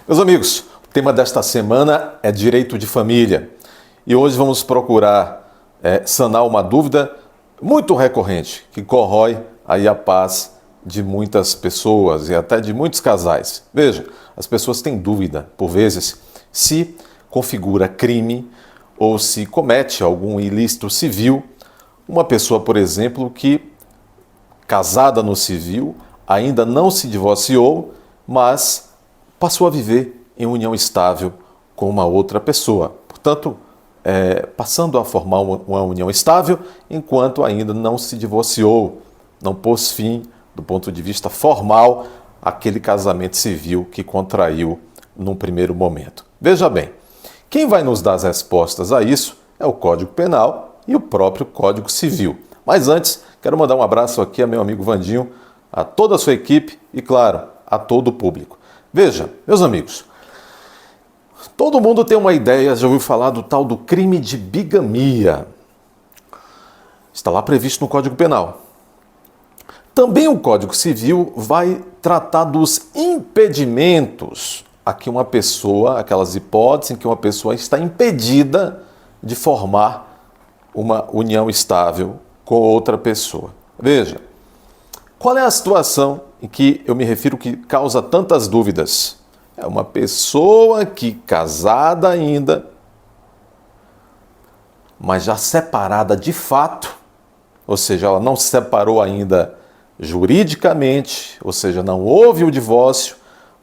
Meus amigos, o tema desta semana é direito de família e hoje vamos procurar sanar uma dúvida muito recorrente que corrói aí a paz de muitas pessoas e até de muitos casais. Veja, as pessoas têm dúvida, por vezes, se configura crime ou se comete algum ilícito civil uma pessoa, por exemplo, que casada no civil, ainda não se divorciou, mas passou a viver em união estável com uma outra pessoa. Portanto, passando a formar uma união estável enquanto ainda não se divorciou, não pôs fim, do ponto de vista formal, àquele casamento civil que contraiu num primeiro momento. Veja bem, quem vai nos dar as respostas a isso é o Código Penal e o próprio Código Civil. Mas antes, quero mandar um abraço aqui a meu amigo Vandinho, a toda a sua equipe e, claro, a todo o público. Veja, meus amigos, todo mundo tem uma ideia, já ouviu falar do tal do crime de bigamia. Está lá previsto no Código Penal. Também o Código Civil vai tratar dos impedimentos a que uma pessoa, aquelas hipóteses em que uma pessoa está impedida de formar uma união estável com outra pessoa. Veja, qual é a situação em que eu me refiro que causa tantas dúvidas? É uma pessoa que, casada ainda, mas já separada de fato, ou seja, ela não se separou ainda juridicamente, ou seja, não houve o divórcio,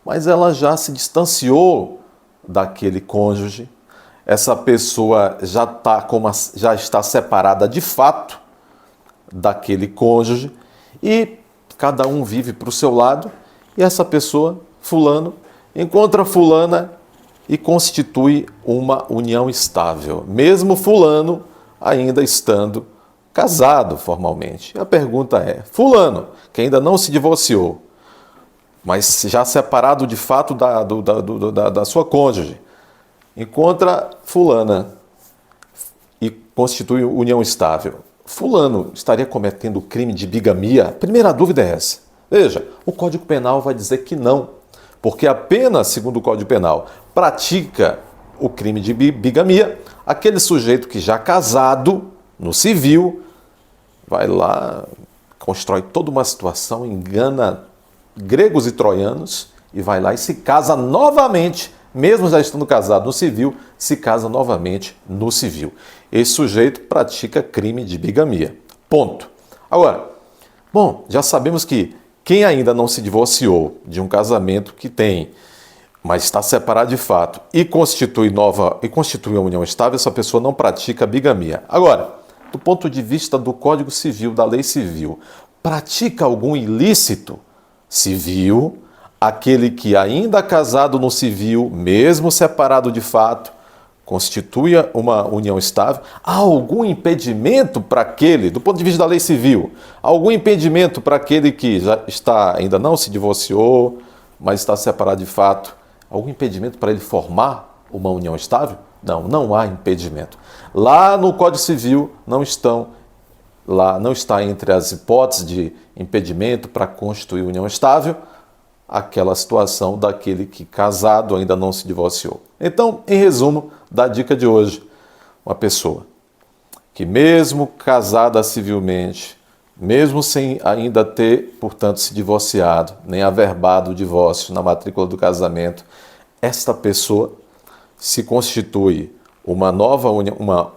mas ela já se distanciou daquele cônjuge. Essa pessoa já está separada de fato daquele cônjuge e cada um vive para o seu lado e essa pessoa, fulano, encontra fulana e constitui uma união estável, mesmo fulano ainda estando casado formalmente. A pergunta é, fulano, que ainda não se divorciou, mas já separado de fato da sua cônjuge, encontra fulana e constitui união estável. Fulano estaria cometendo crime de bigamia? A primeira dúvida é essa. Veja, o Código Penal vai dizer que não, porque apenas, segundo o Código Penal, pratica o crime de bigamia aquele sujeito que já casado no civil vai lá, constrói toda uma situação, engana gregos e troianos e vai lá e se casa novamente, mesmo já estando casado no civil, se casa novamente no civil. Esse sujeito pratica crime de bigamia. Ponto. Agora, bom, já sabemos que quem ainda não se divorciou de um casamento que tem, mas está separado de fato e constitui uma união estável, essa pessoa não pratica bigamia. Agora, do ponto de vista do Código Civil, da lei civil, pratica algum ilícito civil aquele que ainda casado no civil, mesmo separado de fato, constitui uma união estável? Há algum impedimento para aquele, do ponto de vista da lei civil, algum impedimento para aquele que ainda não se divorciou, mas está separado de fato? Algum impedimento para ele formar uma união estável? Não, não há impedimento. Lá no Código Civil não está entre as hipóteses de impedimento para constituir união estável aquela situação daquele que casado ainda não se divorciou. Então, em resumo, da dica de hoje, uma pessoa que mesmo casada civilmente, mesmo sem ainda ter, portanto, se divorciado, nem averbado o divórcio na matrícula do casamento, esta pessoa se constitui uma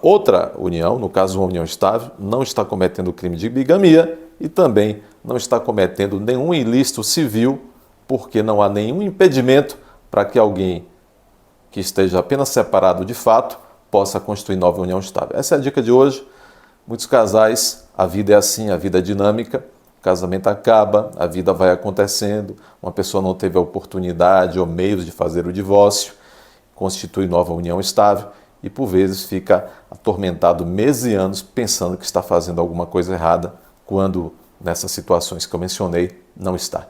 outra união, no caso uma união estável, não está cometendo crime de bigamia e também não está cometendo nenhum ilícito civil, porque não há nenhum impedimento para que alguém que esteja apenas separado de fato possa constituir nova união estável. Essa é a dica de hoje. Muitos casais, a vida é assim, a vida é dinâmica, o casamento acaba, a vida vai acontecendo, uma pessoa não teve a oportunidade ou meios de fazer o divórcio, constitui nova união estável e por vezes fica atormentado meses e anos pensando que está fazendo alguma coisa errada, quando nessas situações que eu mencionei não está.